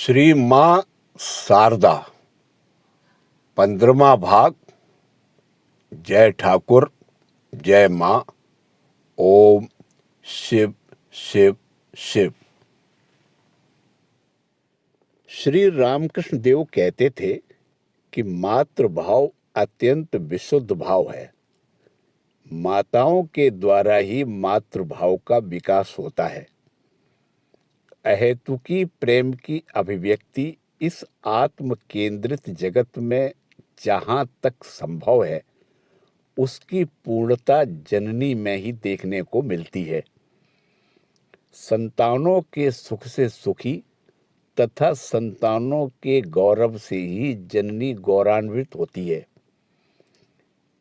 श्री माँ शारदा 15वां भाग। जय ठाकुर, जय माँ। ओम शिव शिव शिव। श्री रामकृष्ण देव कहते थे कि मातृभाव अत्यंत विशुद्ध भाव है। माताओं के द्वारा ही मातृभाव का विकास होता है। अहेतुकी प्रेम की अभिव्यक्ति इस आत्म केंद्रित जगत में जहाँ तक संभव है उसकी पूर्णता जननी में ही देखने को मिलती है। संतानों के सुख से सुखी तथा संतानों के गौरव से ही जननी गौरवान्वित होती है।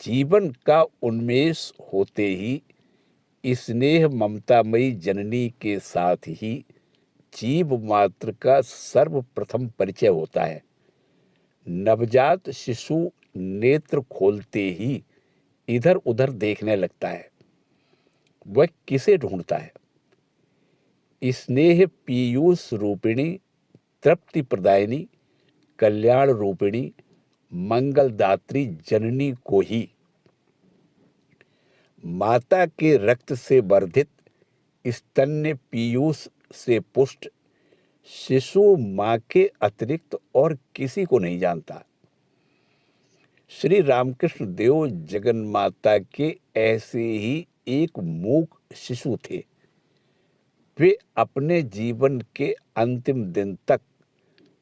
जीवन का उन्मेष होते ही स्नेह ममतामयी जननी के साथ ही जीव मात्र का सर्वप्रथम परिचय होता है। नवजात शिशु नेत्र खोलते ही इधर उधर देखने लगता है। वह किसे ढूंढता है? स्नेह पीयूष रूपिणी, तृप्ति प्रदायिनी, कल्याण रूपिणी, मंगलदात्री जननी को ही। माता के रक्त से वर्धित, स्तन्य पीयूष से पुष्ट शिशु मां के अतिरिक्त और किसी को नहीं जानता। श्री रामकृष्ण देव जगन माता के ऐसे ही एक मूक शिशु थे। वे अपने जीवन के अंतिम दिन तक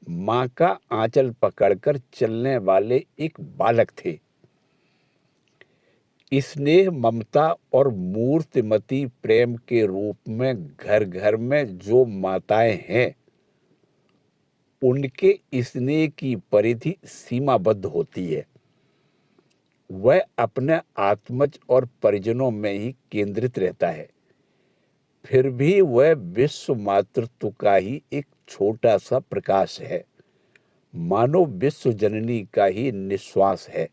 मां का आंचल पकड़कर चलने वाले एक बालक थे। स्नेह ममता और मूर्तिमती प्रेम के रूप में घर घर में जो माताएं हैं उनके स्नेह की परिधि सीमाबद्ध होती है। वह अपने आत्मज और परिजनों में ही केंद्रित रहता है। फिर भी वह विश्व मातृत्व का ही एक छोटा सा प्रकाश है, मानो विश्व जननी का ही निश्वास है।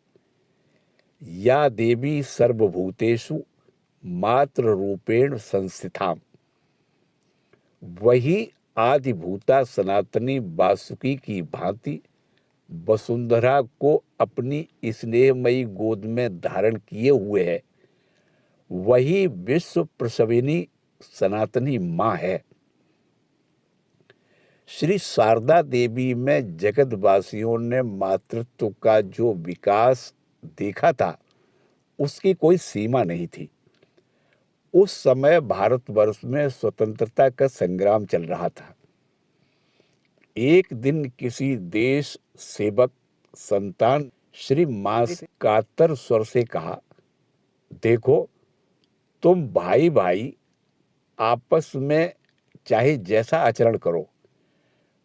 या देवी सर्वभूतेषु मातृ रूपेण संस्थिताम्। वही आदिभूता सनातनी वासुकी की भांति वसुंधरा को अपनी स्नेहमयी गोद में धारण किए हुए है। वही विश्व प्रसविनी सनातनी मां है। श्री शारदा देवी में जगतवासियों ने मातृत्व का जो विकास देखा था उसकी कोई सीमा नहीं थी। उस समय भारतवर्ष में स्वतंत्रता का संग्राम चल रहा था। एक दिन किसी देश सेवक संतान श्री मां से कातर स्वर से कहा, देखो तुम भाई भाई आपस में चाहे जैसा आचरण करो,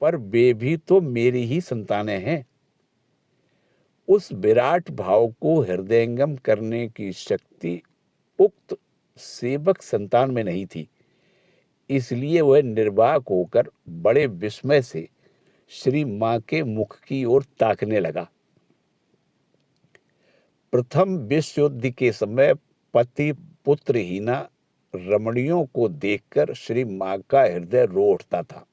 पर वे भी तो मेरी ही संतानें हैं। उस विराट भाव को हृदयंगम करने की शक्ति उक्त सेवक संतान में नहीं थी। इसलिए वह निर्वाक होकर बड़े विस्मय से श्री मां के मुख की ओर ताकने लगा। प्रथम विश्व युद्ध के समय पति पुत्रहीना रमणियों को देखकर श्री मां का हृदय रो उठता था।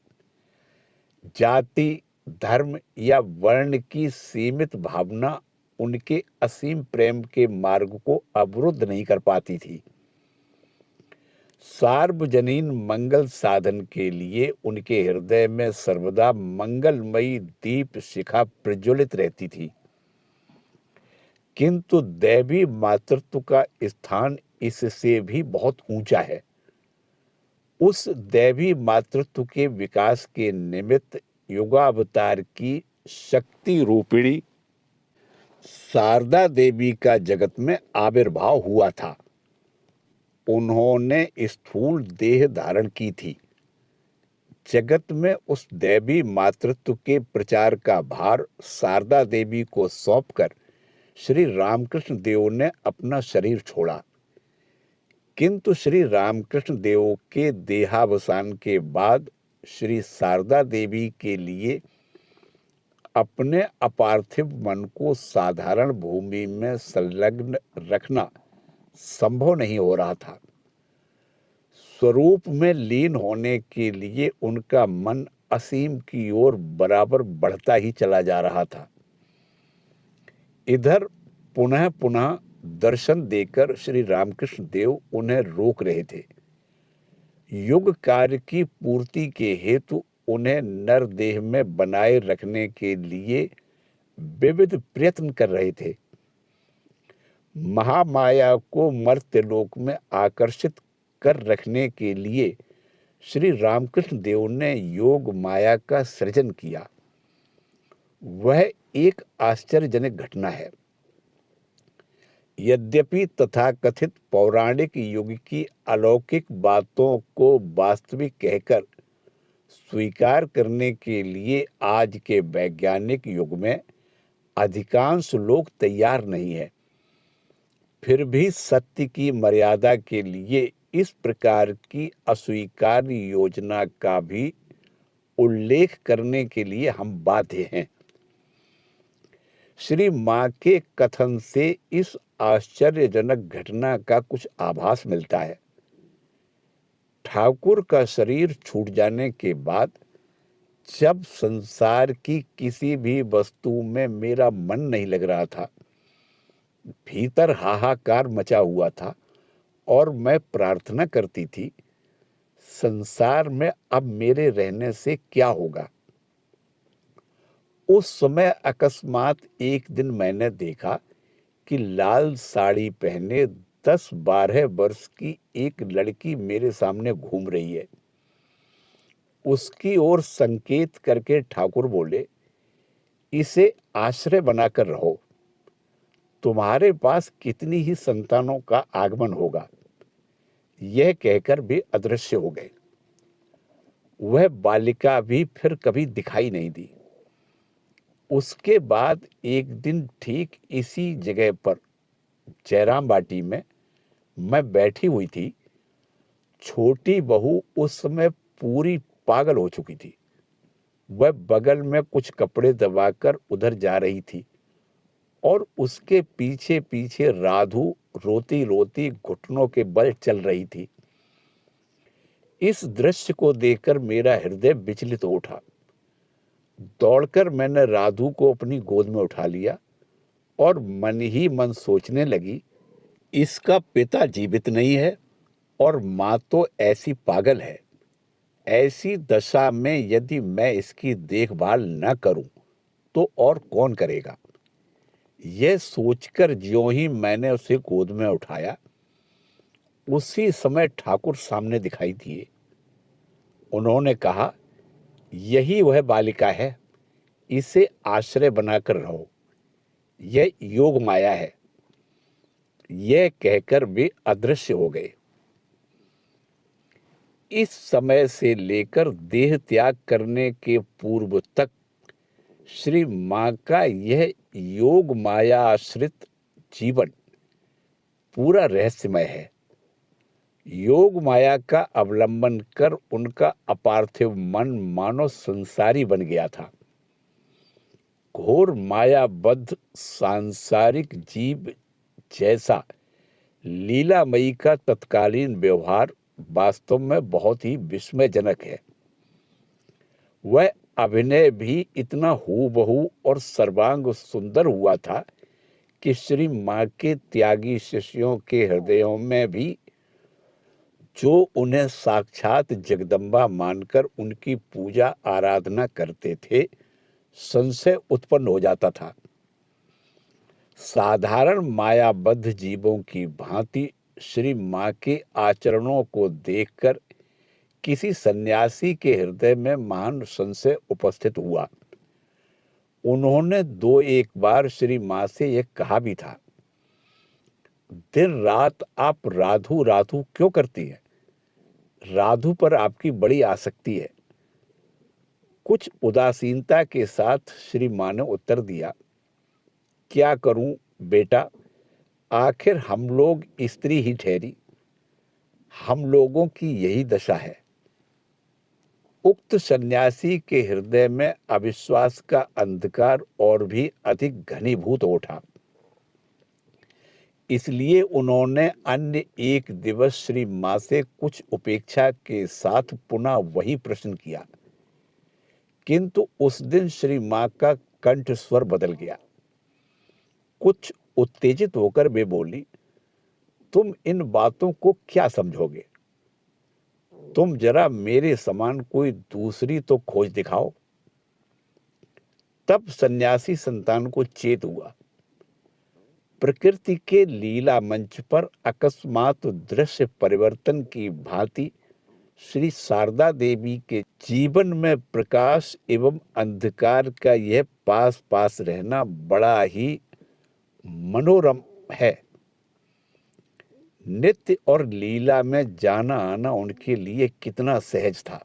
जाति, धर्म या वर्ण की सीमित भावना उनके असीम प्रेम के मार्ग को अवरुद्ध नहीं कर पाती थी। सार्वजनीन मंगल साधन के लिए उनके हृदय में सर्वदा मंगलमयी दीप शिखा प्रज्वलित रहती थी। किंतु दैवी मातृत्व का स्थान इससे भी बहुत ऊंचा है। उस दैवी मातृत्व के विकास के निमित्त युगावतार की शक्ति रूपिणी शारदा देवी का जगत में आविर्भाव हुआ था। उन्होंने स्थूल देह धारण की थी। जगत में उस दैवी मातृत्व के प्रचार का भार शारदा देवी को सौंपकर श्री रामकृष्ण देव ने अपना शरीर छोड़ा। किंतु श्री रामकृष्ण देव के देहावसान के बाद श्री शारदा देवी के लिए अपने अपार्थिव मन को साधारण भूमि में संलग्न रखना संभव नहीं हो रहा था। स्वरूप में लीन होने के लिए उनका मन असीम की ओर बराबर बढ़ता ही चला जा रहा था। इधर पुनः पुनः दर्शन देकर श्री रामकृष्ण देव उन्हें रोक रहे थे। युग कार्य की पूर्ति के हेतु उन्हें नरदेह में बनाए रखने के लिए विविध प्रयत्न कर रहे थे। महामाया को मर्त्यलोक में आकर्षित कर रखने के लिए श्री रामकृष्ण देव ने योग माया का सृजन किया। वह एक आश्चर्यजनक घटना है। यद्यपि तथाकथित पौराणिक युग की अलौकिक बातों को वास्तविक कहकर स्वीकार करने के लिए आज के वैज्ञानिक युग में अधिकांश लोग तैयार नहीं है, फिर भी सत्य की मर्यादा के लिए इस प्रकार की अस्वीकार्य योजना का भी उल्लेख करने के लिए हम बाध्य हैं। श्री मां के कथन से इस आश्चर्यजनक घटना का कुछ आभास मिलता है। ठाकुर का शरीर छूट जाने के बाद जब संसार की किसी भी वस्तु में मेरा मन नहीं लग रहा था, भीतर हाहाकार मचा हुआ था और मैं प्रार्थना करती थी, संसार में अब मेरे रहने से क्या होगा। उस समय अकस्मात एक दिन मैंने देखा कि लाल साड़ी पहने 10-12 वर्ष की एक लड़की मेरे सामने घूम रही है। उसकी ओर संकेत करके ठाकुर बोले, इसे आश्रय बनाकर रहो, तुम्हारे पास कितनी ही संतानों का आगमन होगा। यह कहकर भी अदृश्य हो गए। वह बालिका भी फिर कभी दिखाई नहीं दी। उसके बाद एक दिन ठीक इसी जगह पर जयराम बाटी में मैं बैठी हुई थी। छोटी बहू उस समय पूरी पागल हो चुकी थी। वह बगल में कुछ कपड़े दबाकर उधर जा रही थी और उसके पीछे पीछे राधु रोती रोती घुटनों के बल चल रही थी। इस दृश्य को देखकर मेरा हृदय विचलित हो उठा। दौड़कर मैंने राधु को अपनी गोद में उठा लिया और मन ही मन सोचने लगी, इसका पिता जीवित नहीं है और माँ तो ऐसी पागल है। ऐसी दशा में यदि मैं इसकी देखभाल न करूं तो और कौन करेगा। यह सोचकर ज्यों ही मैंने उसे गोद में उठाया, उसी समय ठाकुर सामने दिखाई दिए। उन्होंने कहा, यही वह बालिका है, इसे आश्रय बनाकर रहो, यह योग माया है। यह कहकर वे अदृश्य हो गए। इस समय से लेकर देह त्याग करने के पूर्व तक श्री मां का यह योग माया आश्रित जीवन पूरा रहस्यमय है। योग माया का अवलंबन कर उनका अपार्थिव मन मानो संसारी बन गया था। घोर मायाबद्ध सांसारिक जीव जैसा लीलामयी का तत्कालीन व्यवहार वास्तव में बहुत ही विस्मयजनक है। वह अभिनय भी इतना हूबहू और सर्वांग सुंदर हुआ था कि श्री मां के त्यागी शिष्यों के हृदयों में भी, जो उन्हें साक्षात जगदम्बा मानकर उनकी पूजा आराधना करते थे, संशय उत्पन्न हो जाता था। साधारण मायाबद्ध जीवों की भांति श्री मां के आचरणों को देखकर किसी सन्यासी के हृदय में महान संशय उपस्थित हुआ। उन्होंने 2-1 बार श्री मां से यह कहा भी था, दिन रात आप राधु राधु क्यों करती हैं? राधु पर आपकी बड़ी आसक्ति है। कुछ उदासीनता के साथ श्री मां ने उत्तर दिया, क्या करूं बेटा, आखिर हम लोग स्त्री ही ठहरी, हम लोगों की यही दशा है। उक्त सन्यासी के हृदय में अविश्वास का अंधकार और भी अधिक घनीभूत उठा। इसलिए उन्होंने अन्य एक दिवस श्री मां से कुछ उपेक्षा के साथ पुनः वही प्रश्न किया, किंतु उस दिन श्री माँ का कंठ स्वर बदल गया। कुछ उत्तेजित होकर वे बोली, तुम इन बातों को क्या समझोगे? तुम जरा मेरे समान कोई दूसरी तो खोज दिखाओ। तब सन्यासी संतान को चेत हुआ। प्रकृति के लीला मंच पर अकस्मात दृश्य परिवर्तन की भांति श्री शारदा देवी के जीवन में प्रकाश एवं अंधकार का यह पास पास रहना बड़ा ही मनोरम है। नित्य और लीला में जाना आना उनके लिए कितना सहज था।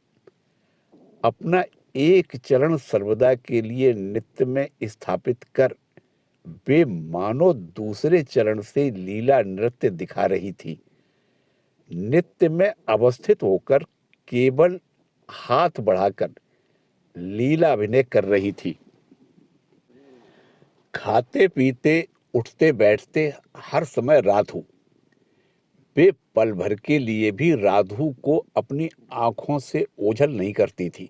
अपना एक चरण सर्वदा के लिए नित्य में स्थापित कर वे मानो दूसरे चरण से लीला नृत्य दिखा रही थी। नित्य में अवस्थित होकर केवल हाथ बढ़ाकर लीला अभिनय कर रही थी। खाते पीते उठते बैठते हर समय राधु। वे पल भर के लिए भी राधु को अपनी आंखों से ओझल नहीं करती थी।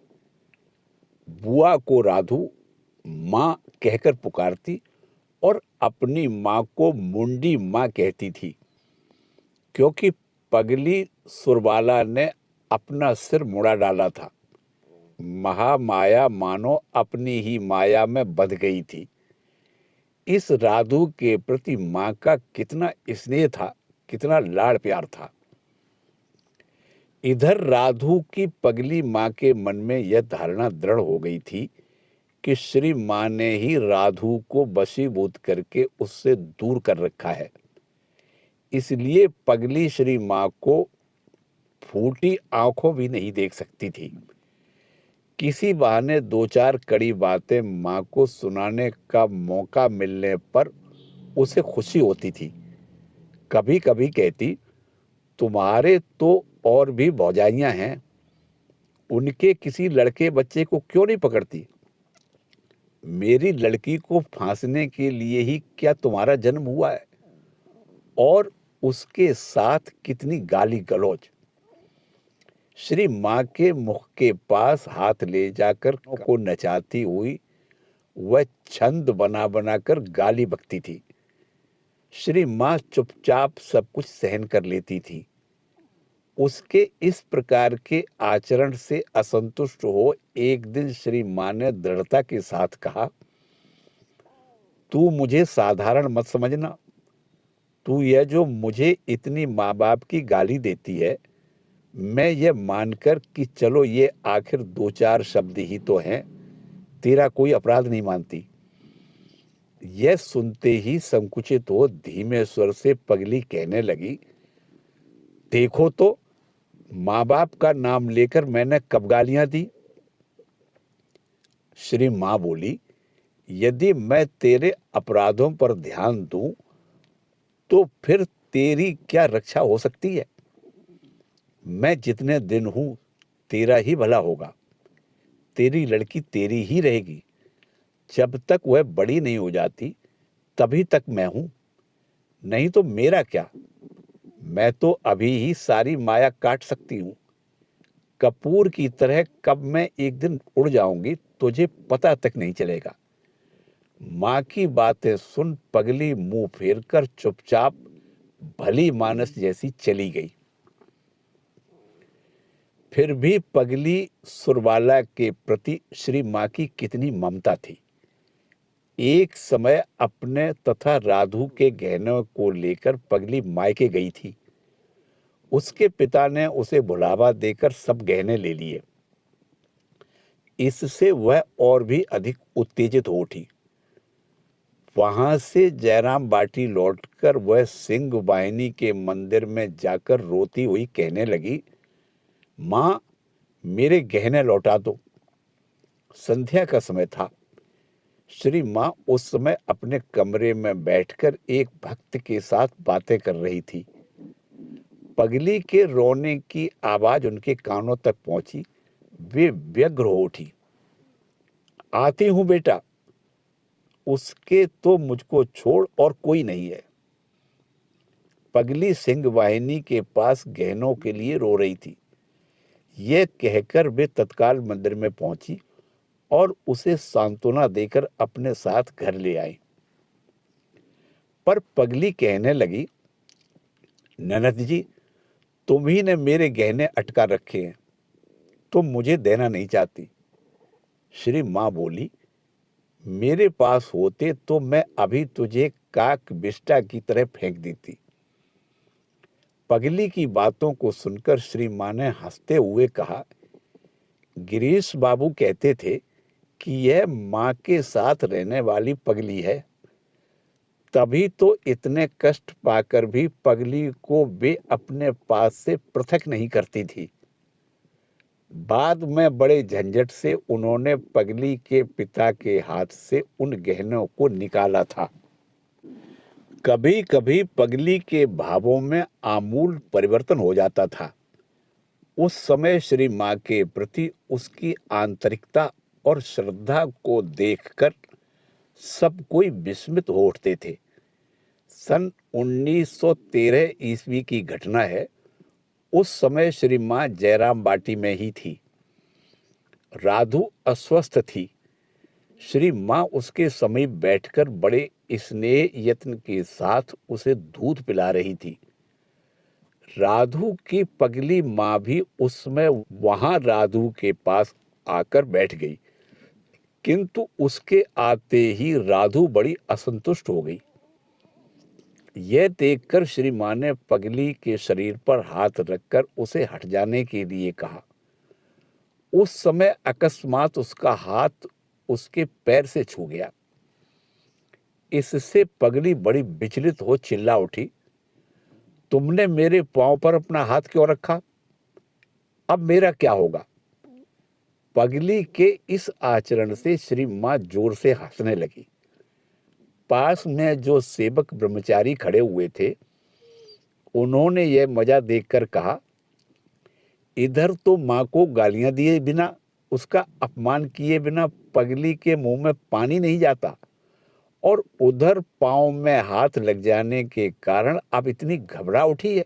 बुआ को राधु माँ कहकर पुकारती और अपनी माँ को मुंडी माँ कहती थी, क्योंकि पगली सुरबाला ने अपना सिर मुड़ा डाला था। महामाया मानो अपनी ही माया में बंध गई थी। इस राधु के प्रति माँ का कितना स्नेह था, कितना लाड़ प्यार था। इधर राधु की पगली माँ के मन में यह धारणा दृढ़ हो गई थी कि श्री माँ ने ही राधु को वशीभूत करके उससे दूर कर रखा है। इसलिए पगली श्री माँ को फूटी आंखों भी नहीं देख सकती थी। किसी बहाने दो चार कड़ी बातें माँ को सुनाने का मौका मिलने पर उसे खुशी होती थी। कभी कभी कहती, तुम्हारे तो और भी भौजाइयां हैं, उनके किसी लड़के बच्चे को क्यों नहीं पकड़ती? मेरी लड़की को फांसने के लिए ही क्या तुम्हारा जन्म हुआ है? और उसके साथ कितनी गाली गलौज। श्री माँ के मुख के पास हाथ ले जाकर को नचाती हुई वह छंद बना बनाकर गाली बकती थी। श्री माँ चुपचाप सब कुछ सहन कर लेती थी। उसके इस प्रकार के आचरण से असंतुष्ट हो एक दिन श्री माँ ने दृढ़ता के साथ कहा, तू मुझे साधारण मत समझना। तू यह जो मुझे इतनी माँ बाप की गाली देती है, मैं ये मानकर कि चलो ये आखिर दो चार शब्द ही तो हैं, तेरा कोई अपराध नहीं मानती। यह सुनते ही संकुचित हो धीमे स्वर से पगली कहने लगी, देखो तो माँ बाप का नाम लेकर मैंने कब गालियां दी? श्री माँ बोली, यदि मैं तेरे अपराधों पर ध्यान दूं तो फिर तेरी क्या रक्षा हो सकती है? मैं जितने दिन हूं तेरा ही भला होगा। तेरी लड़की तेरी ही रहेगी। जब तक वह बड़ी नहीं हो जाती तभी तक मैं हूं, नहीं तो मेरा क्या? मैं तो अभी ही सारी माया काट सकती हूं। कपूर की तरह कब मैं एक दिन उड़ जाऊंगी तुझे पता तक नहीं चलेगा। माँ की बातें सुन पगली मुंह फेरकर चुपचाप भली मानस जैसी चली गई। फिर भी पगली सुरबाला के प्रति श्री माँ की कितनी ममता थी। एक समय अपने तथा राधु के गहनों को लेकर पगली मायके गई थी। उसके पिता ने उसे बुलावा देकर सब गहने ले लिए। इससे वह और भी अधिक उत्तेजित हो उठी। वहां से जयराम बाटी लौटकर वह सिंह वाहिनी के मंदिर में जाकर रोती हुई कहने लगी, माँ मेरे गहने लौटा दो। संध्या का समय था। श्री माँ उस समय अपने कमरे में बैठकर एक भक्त के साथ बातें कर रही थी। पगली के रोने की आवाज उनके कानों तक पहुंची। वे व्यग्र हो उठी। आती हूं बेटा, उसके तो मुझको छोड़ और कोई नहीं है। पगली सिंह वाहिनी के पास गहनों के लिए रो रही थी। यह कहकर वे तत्काल मंदिर में पहुंची और उसे सांत्वना देकर अपने साथ घर ले आई। पर पगली कहने लगी, ननद जी, तुम ही ने मेरे गहने अटका रखे हैं, तुम मुझे देना नहीं चाहती। श्री माँ बोली, मेरे पास होते तो मैं अभी तुझे काक बिष्टा की तरह फेंक देती। पगली की बातों को सुनकर श्री माँ ने हंसते हुए कहा, गिरीश बाबू कहते थे कि यह माँ के साथ रहने वाली पगली है, तभी तो इतने कष्ट पाकर भी पगली को वे अपने पास से पृथक नहीं करती थी। बाद में बड़े झंझट से उन्होंने पगली के पिता के हाथ से उन गहनों को निकाला था। कभी कभी पगली के भावों में आमूल परिवर्तन हो जाता था। उस समय श्री माँ के प्रति उसकी आंतरिकता और श्रद्धा को देखकर सब कोई विस्मित हो उठते थे। सन 1913 ईस्वी की घटना है। उस समय श्री माँ जयराम बाटी में ही थी। राधु अस्वस्थ थी। श्री माँ उसके समीप बैठकर बड़े स्नेह यत्न के साथ उसे दूध पिला रही थी। राधु की पगली माँ भी उस समय वहां राधु के पास आकर बैठ गई, किंतु उसके आते ही राधु बड़ी असंतुष्ट हो गई। यह देखकर श्री माँ ने पगली के शरीर पर हाथ रखकर उसे हट जाने के लिए कहा। उस समय अकस्मात उसका हाथ उसके पैर से छू गया। इससे पगली बड़ी विचलित हो चिल्ला उठी, तुमने मेरे पांव पर अपना हाथ क्यों रखा? अब मेरा क्या होगा? पगली के इस आचरण से श्री माँ जोर से हंसने लगी। पास में जो सेवक ब्रह्मचारी खड़े हुए थे, उन्होंने यह मजा देखकर कहा, इधर तो माँ को गालियां दिए बिना, उसका अपमान किए बिना पगली के मुंह में पानी नहीं जाता, और उधर पांव में हाथ लग जाने के कारण अब इतनी घबरा उठी है।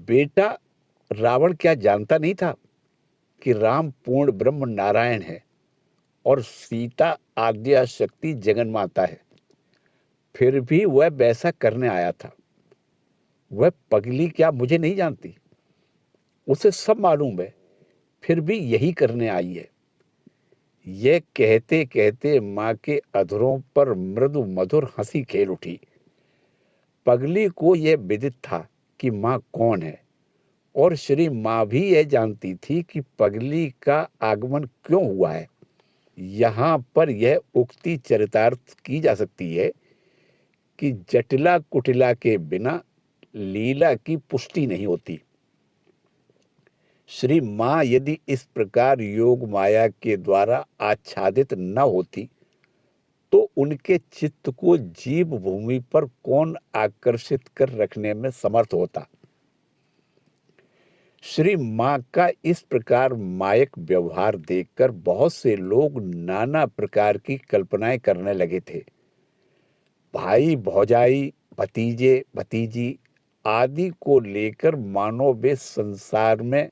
बेटा, रावण क्या जानता नहीं था कि राम पूर्ण ब्रह्म नारायण है और सीता आद्या शक्ति जगन माता है। फिर भी वह वैसा करने आया था। वह पगली क्या मुझे नहीं जानती? उसे सब मालूम है, फिर भी यही करने आई है। यह कहते कहते माँ के अधरों पर मृदु मधुर हंसी खेल उठी। पगली को यह विदित था कि माँ कौन है, और श्री माँ भी यह जानती थी कि पगली का आगमन क्यों हुआ है। यहाँ पर यह उक्ति चरितार्थ की जा सकती है कि जटिला कुटिला के बिना लीला की पुष्टि नहीं होती। श्री माँ यदि इस प्रकार योग माया के द्वारा आच्छादित न होती तो उनके चित्त को जीव भूमि पर कौन आकर्षित कर रखने में समर्थ होता। श्री माँ का इस प्रकार मायक व्यवहार देखकर बहुत से लोग नाना प्रकार की कल्पनाएं करने लगे थे। भाई भौजाई, भतीजे भतीजी आदि को लेकर मानो वे संसार में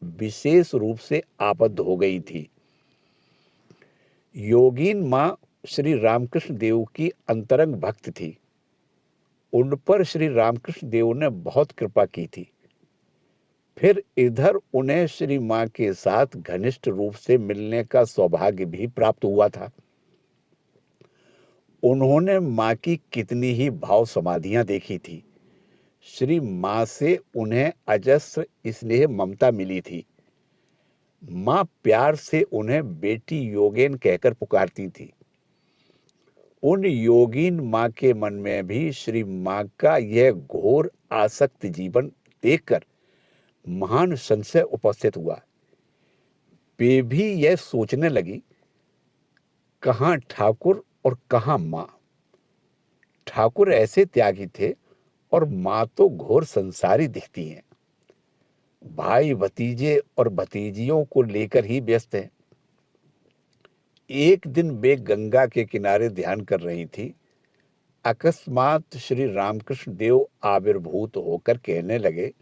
विशेष रूप से आबद्ध हो गई थी। योगीन माँ श्री रामकृष्ण देव की अंतरंग भक्त थी। उन पर श्री रामकृष्ण देव ने बहुत कृपा की थी। फिर इधर उन्हें श्री माँ के साथ घनिष्ठ रूप से मिलने का सौभाग्य भी प्राप्त हुआ था। उन्होंने माँ की कितनी ही भाव समाधियां देखी थी। श्री माँ से उन्हें अजस्र स्नेह ममता मिली थी। माँ प्यार से उन्हें बेटी योगेन कहकर पुकारती थी। उन योगीन माँ के मन में भी श्री माँ का यह घोर आसक्त जीवन देखकर महान संशय उपस्थित हुआ। वे भी यह सोचने लगी, कहाँ ठाकुर और कहाँ माँ। ठाकुर ऐसे त्यागी थे और माँ तो घोर संसारी दिखती हैं। भाई भतीजे और भतीजियों को लेकर ही व्यस्त हैं। एक दिन वे गंगा के किनारे ध्यान कर रही थी। अकस्मात श्री रामकृष्ण देव आविर्भूत होकर कहने लगे,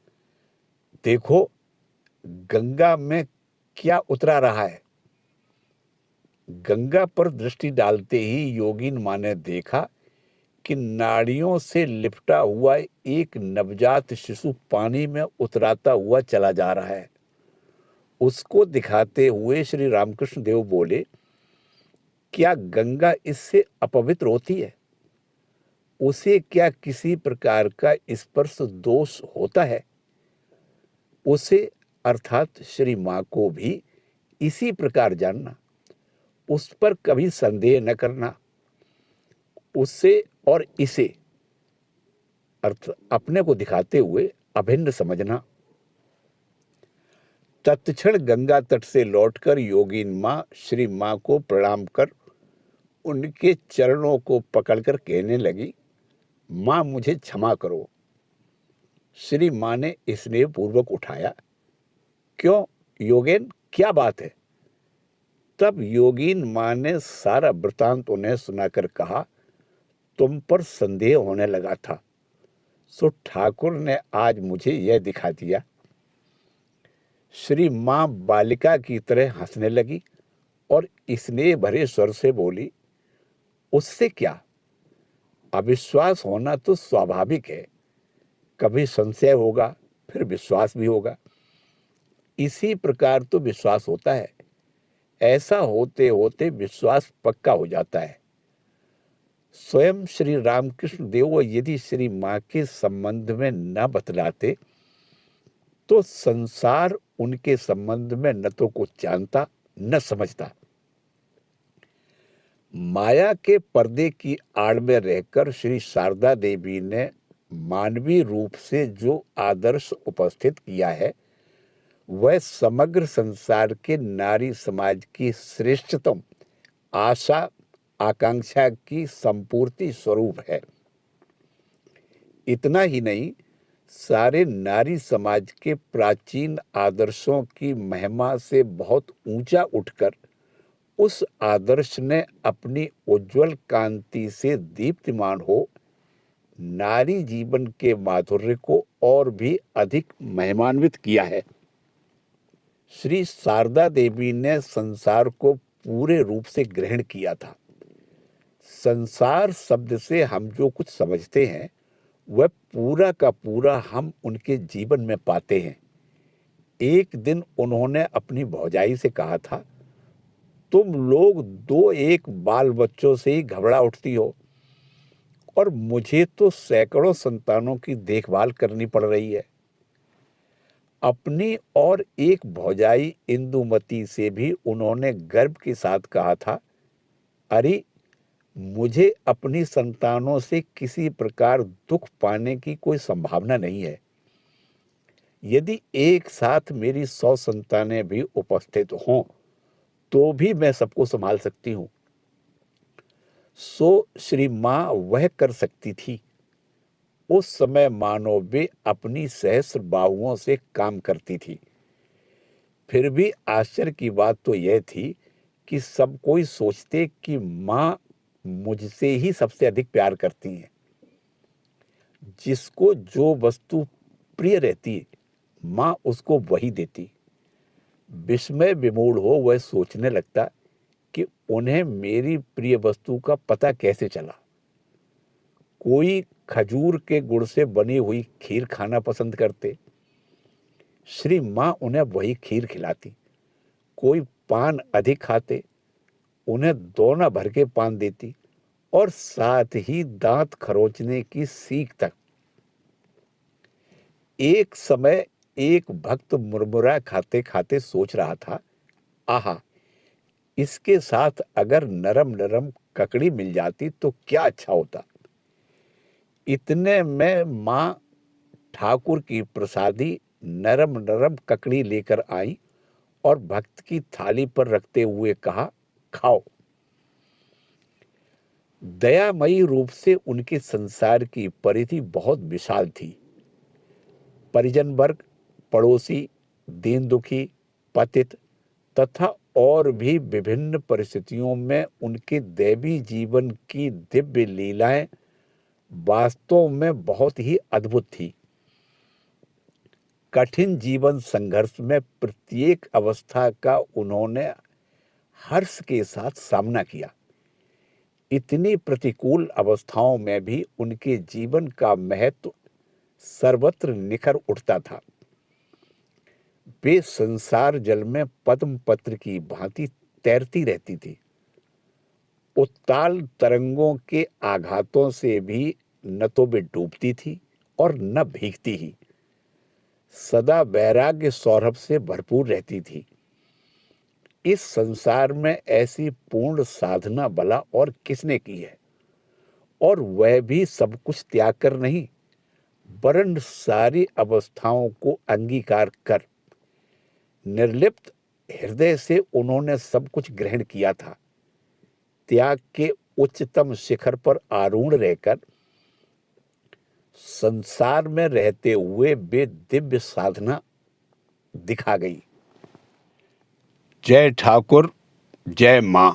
देखो गंगा में क्या उतरा रहा है। गंगा पर दृष्टि डालते ही योगीन माँ ने देखा कि नाड़ियों से लिपटा हुआ एक नवजात शिशु पानी में उतराता हुआ चला जा रहा है। उसको दिखाते हुए श्री रामकृष्ण देव बोले, क्या गंगा इससे अपवित्र होती है? उसे क्या किसी प्रकार का स्पर्श दोष होता है? उसे अर्थात श्री माँ को भी इसी प्रकार जानना, उस पर कभी संदेह न करना, उससे और इसे अर्थ अपने को दिखाते हुए अभिन्न समझना। तत्क्षण गंगा तट से लौटकर योगीन माँ श्री माँ को प्रणाम कर उनके चरणों को पकड़कर कहने लगी, माँ मुझे क्षमा करो। श्री माँ ने स्नेह पूर्वक उठाया, क्यों योगेन, क्या बात है? तब योगीन माँ ने सारा वृतांत उन्हें सुनाकर कहा, तुम पर संदेह होने लगा था, सो ठाकुर ने आज मुझे यह दिखा दिया। श्री माँ बालिका की तरह हंसने लगी और स्नेह भरे स्वर से बोली, उससे क्या, अविश्वास होना तो स्वाभाविक है, कभी संशय होगा फिर विश्वास भी होगा, इसी प्रकार तो विश्वास होता है। ऐसा होते होते विश्वास पक्का हो जाता है। स्वयं श्री रामकृष्ण देव यदि श्री माँ के संबंध में न बतलाते तो संसार उनके संबंध में न तो कुछ जानता न समझता। माया के पर्दे की आड़ में रहकर श्री शारदा देवी ने मानवीय रूप से जो आदर्श उपस्थित किया है, वह समग्र संसार के नारी समाज की श्रेष्ठतम आशा आकांक्षा की संपूर्ति स्वरूप है। इतना ही नहीं, सारे नारी समाज के प्राचीन आदर्शों की महिमा से बहुत ऊंचा उठकर उस आदर्श ने अपनी उज्जवल कांति से दीप्तिमान हो नारी जीवन के माधुर्य को और भी अधिक महिमान्वित किया है। श्री शारदा देवी ने संसार को पूरे रूप से ग्रहण किया था। संसार शब्द से हम जो कुछ समझते हैं वह पूरा का पूरा हम उनके जीवन में पाते हैं। एक दिन उन्होंने अपनी भौजाई से कहा था, तुम लोग दो एक बाल बच्चों से ही घबरा उठती हो और मुझे तो सैकड़ों संतानों की देखभाल करनी पड़ रही है। अपनी और एक भौजाई इंदुमती से भी उन्होंने गर्व के साथ कहा था, अरे मुझे अपनी संतानों से किसी प्रकार दुख पाने की कोई संभावना नहीं है। यदि एक साथ मेरी 100 संतानें भी उपस्थित हों तो भी मैं सबको संभाल सकती हूँ। सो श्री माँ वह कर सकती थी। उस समय मानो वे अपनी सहस्र बाहुओं से काम करती थी। फिर भी आश्चर्य की बात तो यह थी कि सब कोई सोचते कि माँ मुझसे ही सबसे अधिक प्यार करती हैं। जिसको जो वस्तु प्रिय रहती माँ उसको वही देती। विस्मय विमूढ़ हो वह सोचने लगता कि उन्हें मेरी प्रिय वस्तु का पता कैसे चला। कोई खजूर के गुड़ से बनी हुई खीर खाना पसंद करते, श्री माँ उन्हें वही खीर खिलाती। कोई पान अधिक खाते, उन्हें दोना भर के पान देती और साथ ही दांत खरोचने की सीख तक। एक समय एक भक्त मुरमुरा खाते खाते सोच रहा था, आहा, इसके साथ अगर नरम नरम ककड़ी मिल जाती तो क्या अच्छा होता। इतने में माँ ठाकुर की प्रसादी नरम नरम ककड़ी लेकर आई और भक्त की थाली पर रखते हुए कहा, खाओ। दयामयी रूप से उनके संसार की परिधि बहुत विशाल थी। परिजन वर्ग, पड़ोसी, दीन दुखी, पतित तथा और भी विभिन्न परिस्थितियों में उनके दैवी जीवन की दिव्य लीलाएं वास्तव में बहुत ही अद्भुत थी। कठिन जीवन संघर्ष में प्रत्येक अवस्था का उन्होंने हर्ष के साथ सामना किया। इतनी प्रतिकूल अवस्थाओं में भी उनके जीवन का महत्व सर्वत्र निखर उठता था। वे संसार जल में पद्म पत्र की भांति तैरती रहती थी। उत्ताल तरंगों के आघातों से भी न तो वे डूबती थी और न भीगती ही। सदा वैराग्य सौरभ से भरपूर रहती थी। इस संसार में ऐसी पूर्ण साधना भला और किसने की है, और वह भी सब कुछ त्याग कर नहीं, वरन सारी अवस्थाओं को अंगीकार कर निर्लिप्त हृदय से उन्होंने सब कुछ ग्रहण किया था। त्याग के उच्चतम शिखर पर आरूढ़ रहकर संसार में रहते हुए वे दिव्य साधना दिखा गई। जय ठाकुर, जय मां।